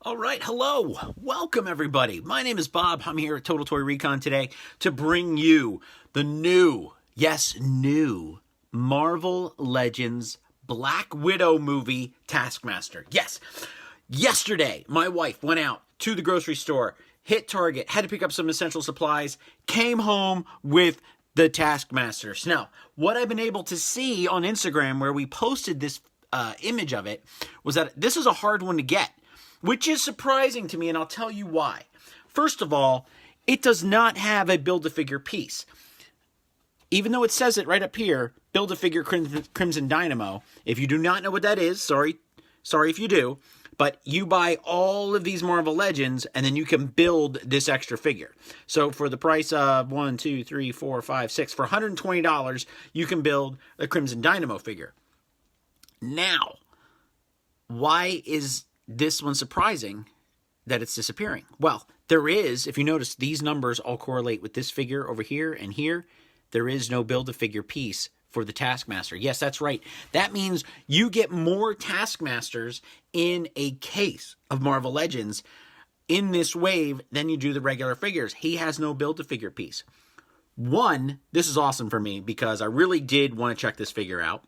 All right, hello. Welcome, everybody. My name is Bob. I'm here at Total Toy Recon today to bring you the new Marvel Legends Black Widow movie, Taskmaster. Yes, yesterday, my wife went out to the grocery store, hit Target, had to pick up some essential supplies, came home with the Taskmaster. Now, what I've been able to see on Instagram, where we posted this image of it, was that this is a hard one to get, which is surprising to me, and I'll tell you why. First of all, it does not have a Build-A-Figure piece. Even though it says it right up here, Build-A-Figure Crimson Dynamo, if you do not know what that is, sorry if you do, but you buy all of these Marvel Legends, and then you can build this extra figure. So for the price of for $120, you can build a Crimson Dynamo figure. Now, why is this one surprising that it's disappearing? Well, there is, if you notice, these numbers all correlate with this figure over here and here. There is no Build-A-Figure piece for the Taskmaster. Yes, that's right. That means you get more Taskmasters in a case of Marvel Legends in this wave than you do the regular figures. He has no Build-A-Figure piece. One, this is awesome for me because I really did want to check this figure out.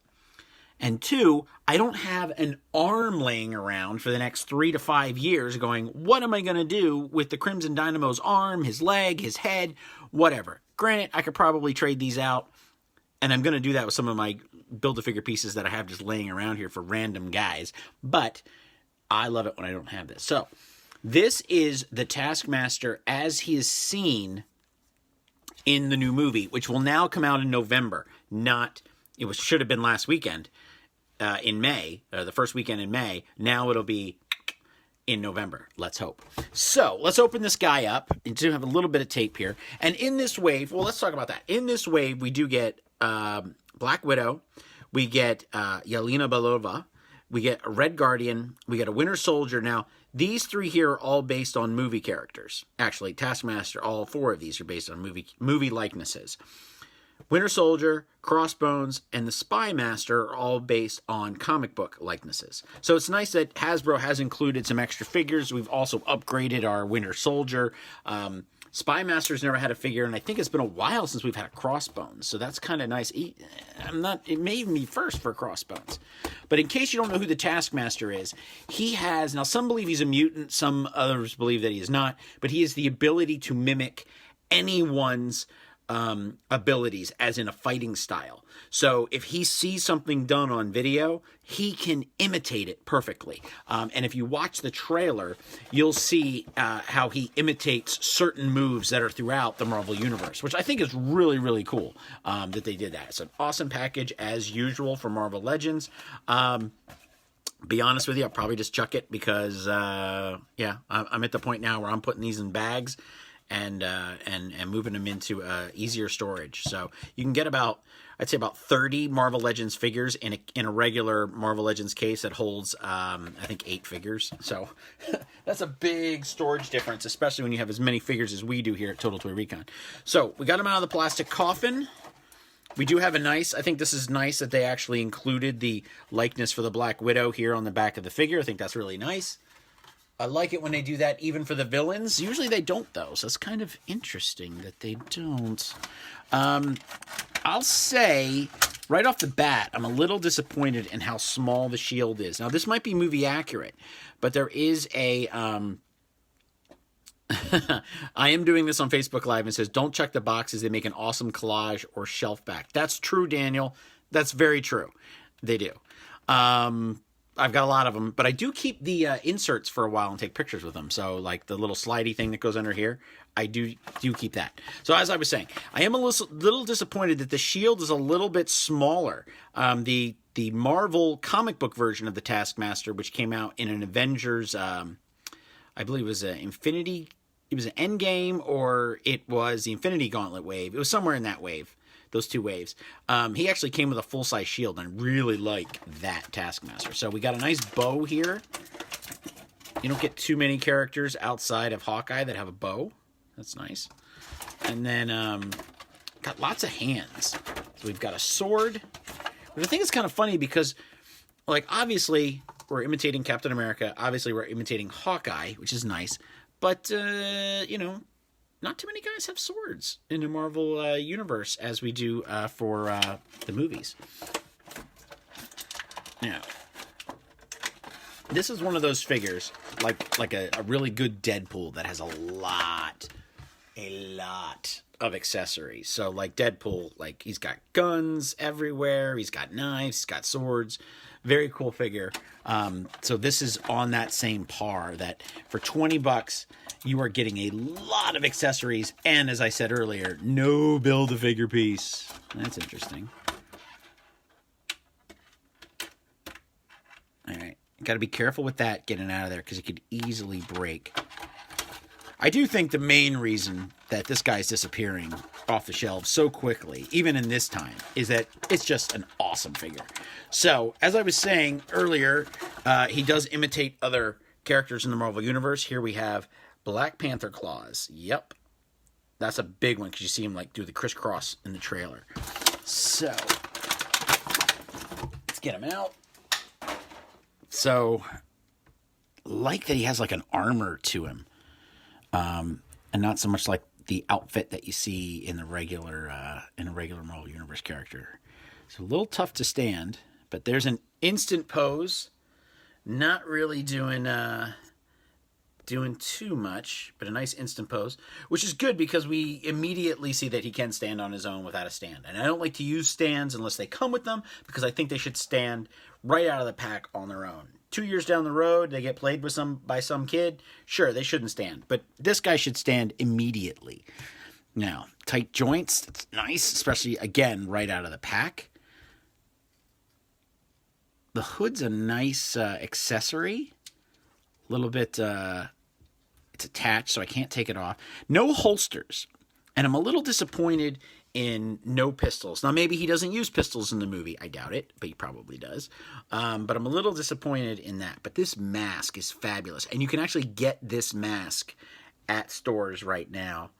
And two, I don't have an arm laying around for the next 3 to 5 years going, what am I going to do with the Crimson Dynamo's arm, his leg, his head, whatever. Granted, I could probably trade these out, and I'm going to do that with some of my Build-A-Figure pieces that I have just laying around here for random guys. But I love it when I don't have this. So this is the Taskmaster as he is seen in the new movie, which will now come out in November. Should have been last weekend. In May, the first weekend in May. Now it'll be in November. Let's hope. So let's open this guy up. And to have a little bit of tape here. And in this wave, well, let's talk about that. In this wave, we do get Black Widow. We get Yelena Belova. We get a Red Guardian. We get a Winter Soldier. Now, these three here are all based on movie characters. Actually, Taskmaster, all four of these are based on movie likenesses. Winter Soldier, Crossbones, and the Spy Master are all based on comic book likenesses. So it's nice that Hasbro has included some extra figures. We've also upgraded our Winter Soldier. Spy Master's never had a figure, and I think it's been a while since we've had a Crossbones. So that's kind of nice. It may even be first for Crossbones. But in case you don't know who the Taskmaster is, he has, now some believe he's a mutant, some others believe that he is not, but he has the ability to mimic anyone's abilities, as in a fighting style. So if he sees something done on video, he can imitate it perfectly. And if you watch the trailer, you'll see how he imitates certain moves that are throughout the Marvel Universe, which I think is really, really cool that they did that. It's an awesome package, as usual, for Marvel Legends. Be honest with you, I'll probably just chuck it because, I'm at the point now where I'm putting these in bags and moving them into easier storage. So you can get I'd say about 30 Marvel Legends figures in a regular Marvel Legends case that holds, I think, 8 figures. So that's a big storage difference, especially when you have as many figures as we do here at Total Toy Recon. So we got them out of the plastic coffin. We do have I think this is nice that they actually included the likeness for the Black Widow here on the back of the figure. I think that's really nice. I like it when they do that even for the villains. Usually they don't, though, so it's kind of interesting that they don't. I'll say, right off the bat, I'm a little disappointed in how small the shield is. Now, this might be movie accurate, but there is a... I am doing this on Facebook Live and says, don't check the boxes. They make an awesome collage or shelf back. That's true, Daniel. That's very true. They do. I've got a lot of them, but I do keep the inserts for a while and take pictures with them. So, like the little slidey thing that goes under here, I do keep that. So, as I was saying, I am a little disappointed that the shield is a little bit smaller. The Marvel comic book version of the Taskmaster, which came out in an Avengers, I believe it was an Infinity. It was an Endgame, or it was the Infinity Gauntlet wave. It was somewhere in that wave. Those two waves. He actually came with a full-size shield, and I really like that Taskmaster. So we got a nice bow here. You don't get too many characters outside of Hawkeye that have a bow. That's nice. And then got lots of hands. So we've got a sword. But I think it's kind of funny because, like, obviously, we're imitating Captain America. Obviously, we're imitating Hawkeye, which is nice. But, you know, not too many guys have swords in the Marvel universe as we do for the movies. Now, this is one of those figures, like a really good Deadpool that has a lot of accessories. So, like Deadpool, like he's got guns everywhere, he's got knives, he's got swords. Very cool figure. So this is on that same par that for $20 you are getting a lot of accessories, and as I said earlier, no Build-A-Figure piece. That's interesting. All right, got to be careful with that getting out of there because it could easily break. I do think the main reason that this guy's disappearing off the shelves so quickly, even in this time, is that it's just an awesome figure. So, as I was saying earlier, he does imitate other characters in the Marvel Universe. Here we have Black Panther claws. Yep. That's a big one because you see him like do the crisscross in the trailer. So, let's get him out. So, like that he has like an armor to him. And not so much like the outfit that you see in the regular Marvel Universe character. It's a little tough to stand, but there's an instant pose. Not really doing too much, but a nice instant pose, which is good because we immediately see that he can stand on his own without a stand. And I don't like to use stands unless they come with them because I think they should stand right out of the pack on their own. 2 years down the road, they get played with by some kid. Sure, they shouldn't stand, but this guy should stand immediately. Now, tight joints, that's nice, especially again right out of the pack. The hood's a nice accessory. A little bit, it's attached, so I can't take it off. No holsters, and I'm a little disappointed in no pistols. Now, maybe he doesn't use pistols in the movie. I doubt it, but he probably does. But I'm a little disappointed in that. But this mask is fabulous. And you can actually get this mask at stores right now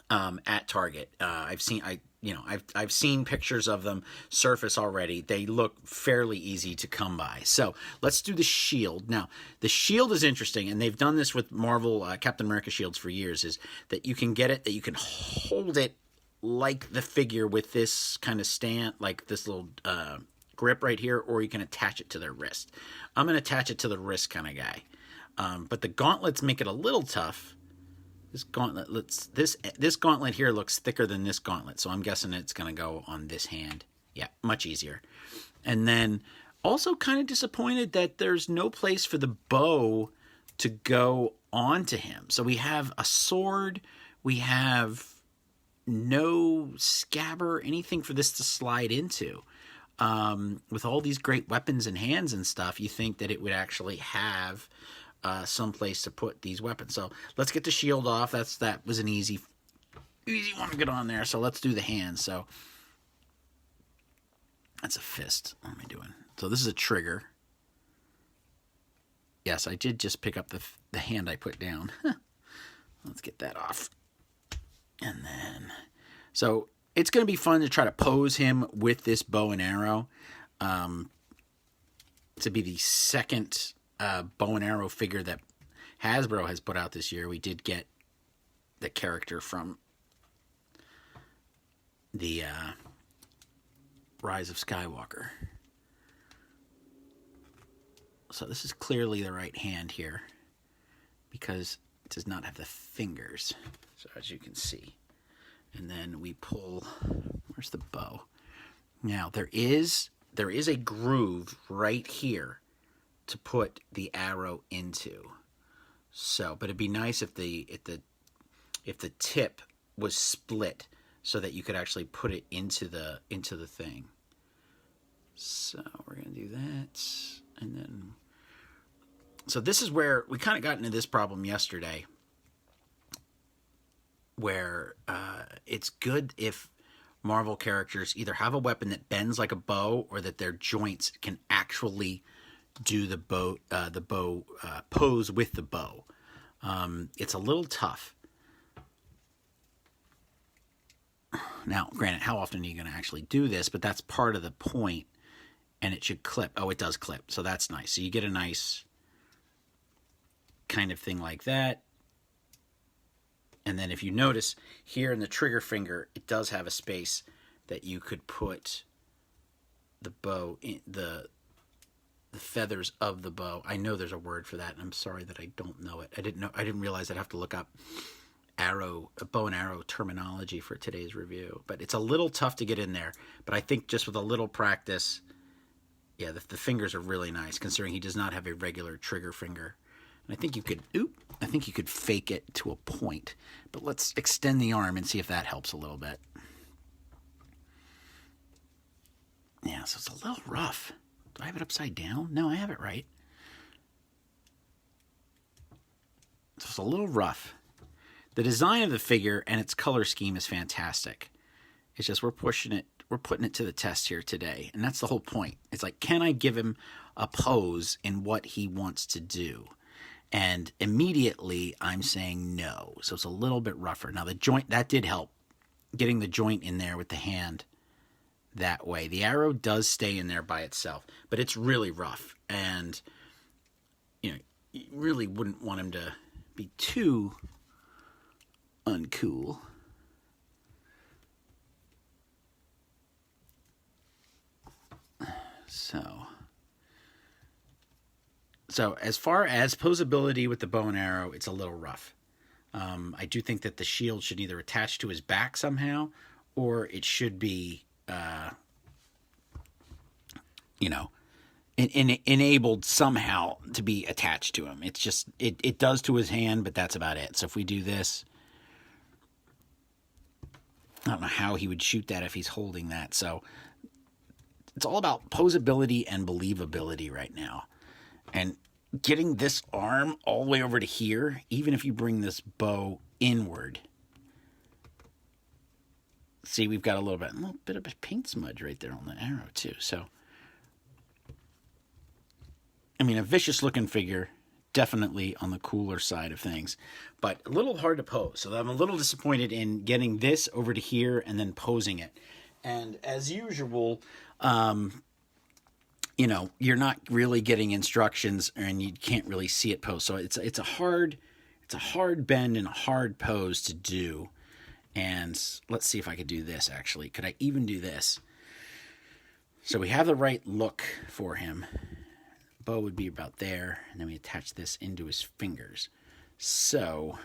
at Target. I've seen pictures of them surface already. They look fairly easy to come by. So let's do the shield. Now, the shield is interesting, and they've done this with Marvel Captain America shields for years, is that you can get it, that you can hold it like the figure with this kind of stand, like this little grip right here, or you can attach it to their wrist. I'm going to attach it to the wrist kind of guy. But the gauntlets make it a little tough. This gauntlet here looks thicker than this gauntlet, so I'm guessing it's going to go on this hand. Yeah, much easier. And then also kind of disappointed that there's no place for the bow to go onto him. So we have a sword, we have no scabbard, anything for this to slide into. With all these great weapons and hands and stuff, you think that it would actually have some place to put these weapons. So let's get the shield off. That was an easy one to get on there. So let's do the hands. So that's a fist. What am I doing? So this is a trigger. Yes, I did just pick up the hand I put down. Let's get that off. And then, so it's going to be fun to try to pose him with this bow and arrow. To be the second bow and arrow figure that Hasbro has put out this year. We did get the character from the Rise of Skywalker. So this is clearly the right hand here because it does not have the fingers. So as you can see. And then we pull, where's the bow? Now there is a groove right here to put the arrow into. So, but it'd be nice if the tip was split so that you could actually put it into the thing. So we're gonna do that, and then. So this is where we kind of got into this problem yesterday, where it's good if Marvel characters either have a weapon that bends like a bow or that their joints can actually do the bow pose with the bow. It's a little tough. Now, granted, how often are you going to actually do this? But that's part of the point, and it should clip. Oh, it does clip, so that's nice. So you get a nice kind of thing like that. And then if you notice here in the trigger finger, it does have a space that you could put the bow in, the feathers of the bow. I know there's a word for that, and I'm sorry that I don't know it. I didn't realize I'd have to look up bow and arrow terminology for today's review. But it's a little tough to get in there. But I think just with a little practice, yeah, the fingers are really nice, considering he does not have a regular trigger finger. And I think you could fake it to a point. But let's extend the arm and see if that helps a little bit. Yeah, so it's a little rough. Do I have it upside down? No, I have it right. So it's a little rough. The design of the figure and its color scheme is fantastic. It's just we're putting it to the test here today. And that's the whole point. It's like, can I give him a pose in what he wants to do? And immediately I'm saying no. So it's a little bit rougher. Now the joint, that did help. Getting the joint in there with the hand that way. The arrow does stay in there by itself, but it's really rough. And, you really wouldn't want him to be too uncool. So as far as posability with the bow and arrow, it's a little rough. I do think that the shield should either attach to his back somehow, or it should be, enabled somehow to be attached to him. It's just, it does to his hand, but that's about it. So if we do this, I don't know how he would shoot that if he's holding that. So it's all about posability and believability right now. And getting this arm all the way over to here, even if you bring this bow inward. See, we've got a little bit of a paint smudge right there on the arrow too. So, I mean, a vicious looking figure, definitely on the cooler side of things, but a little hard to pose. So I'm a little disappointed in getting this over to here and then posing it. And as usual, you're not really getting instructions and you can't really see it pose. So it's a hard bend and a hard pose to do. And let's see if I could do this actually. Could I even do this? So we have the right look for him. Bow would be about there, and then we attach this into his fingers. So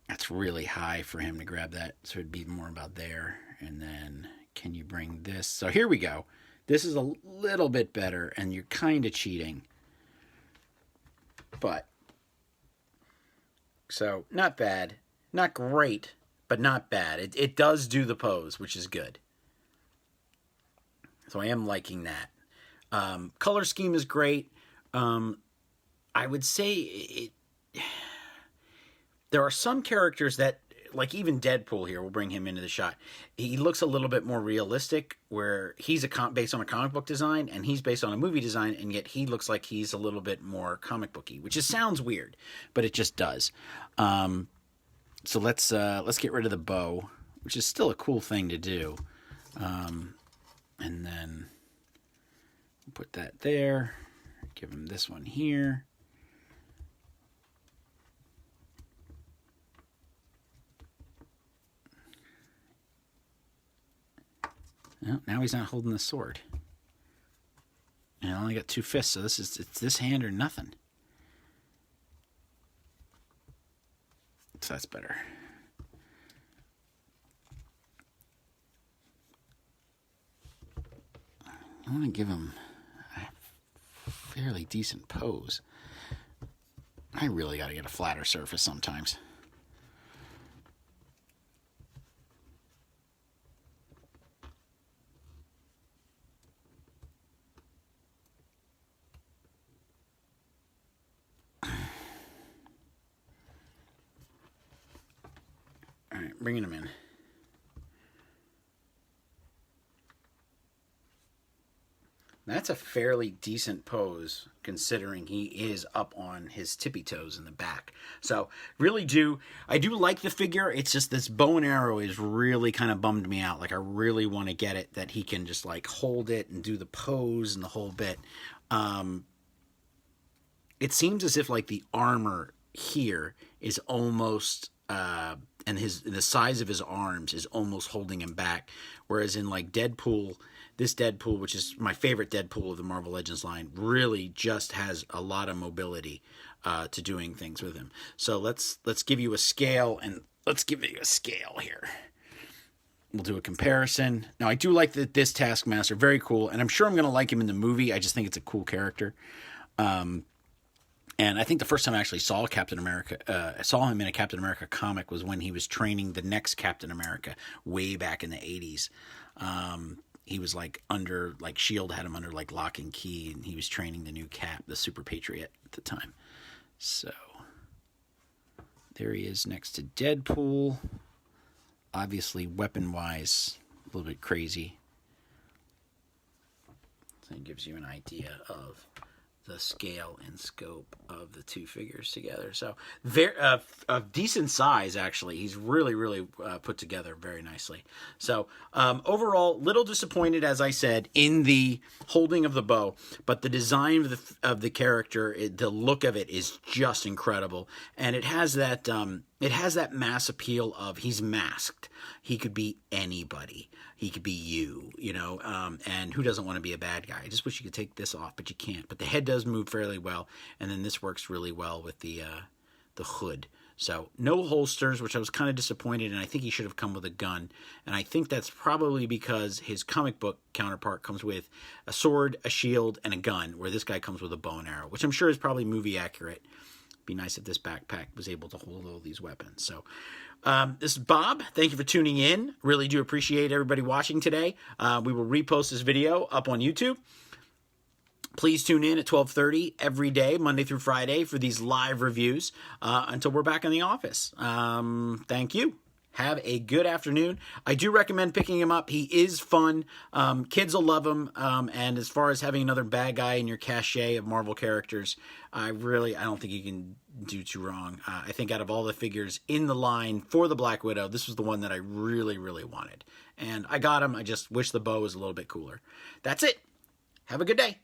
that's really high for him to grab that. So it'd be more about there. And then can you bring this? So here we go. This is a little bit better, and you're kind of cheating. But, so not bad. Not great, but not bad. It does do the pose, which is good. So I am liking that. Color scheme is great. I would say there are some characters that, like even Deadpool here, we'll bring him into the shot. He looks a little bit more realistic, where he's based on a comic book design, and he's based on a movie design, and yet he looks like he's a little bit more comic booky, which just sounds weird, but it just does. So let's get rid of the bow, which is still a cool thing to do, and then put that there. Give him this one here. Well, now he's not holding the sword. And I only got 2 fists, so it's this hand or nothing. So that's better. I want to give him a fairly decent pose. I really got to get a flatter surface sometimes. All right, bringing him in. That's a fairly decent pose considering he is up on his tippy toes in the back. So I do like the figure. It's just this bow and arrow is really kind of bummed me out. Like I really want to get it that he can just like hold it and do the pose and the whole bit. It seems as if like the armor here is almost and the size of his arms is almost holding him back, whereas in like Deadpool, this Deadpool, which is my favorite Deadpool of the Marvel Legends line, really just has a lot of mobility to doing things with him. So let's give you a scale, and let's give you a scale here. We'll do a comparison. Now I do like this Taskmaster, very cool, and I'm sure I'm going to like him in the movie. I just think it's a cool character. And I think the first time I actually saw Captain America, I saw him in a Captain America comic was when he was training the next Captain America way back in the 80s. He was like under, like S.H.I.E.L.D. had him under like lock and key, and he was training the new Cap, the Super Patriot at the time. So there he is next to Deadpool. Obviously, weapon-wise, a little bit crazy. So it gives you an idea of the scale and scope of the two figures together. So very a decent size, actually. He's really put together very nicely. So overall, little disappointed, as I said, in the holding of the bow, but the design of the character, the look of it is just incredible, and it has that mass appeal of he's masked. He could be anybody. He could be you, and who doesn't want to be a bad guy? I just wish you could take this off, but you can't. But the head does move fairly well, and then this works really well with the hood. So no holsters, which I was kind of disappointed, and I think he should have come with a gun. And I think that's probably because his comic book counterpart comes with a sword, a shield, and a gun, where this guy comes with a bow and arrow, which I'm sure is probably movie accurate. Be nice if this backpack was able to hold all these weapons. So this is Bob. Thank you for tuning in. Really do appreciate everybody watching today. We will repost this video up on YouTube. Please tune in at 12:30 every day, Monday through Friday, for these live reviews until we're back in the office. Thank you. Have a good afternoon. I do recommend picking him up. He is fun. Kids will love him. And as far as having another bad guy in your cachet of Marvel characters, I don't think you can do too wrong. I think out of all the figures in the line for the Black Widow, this was the one that I really wanted. And I got him. I just wish the bow was a little bit cooler. That's it. Have a good day.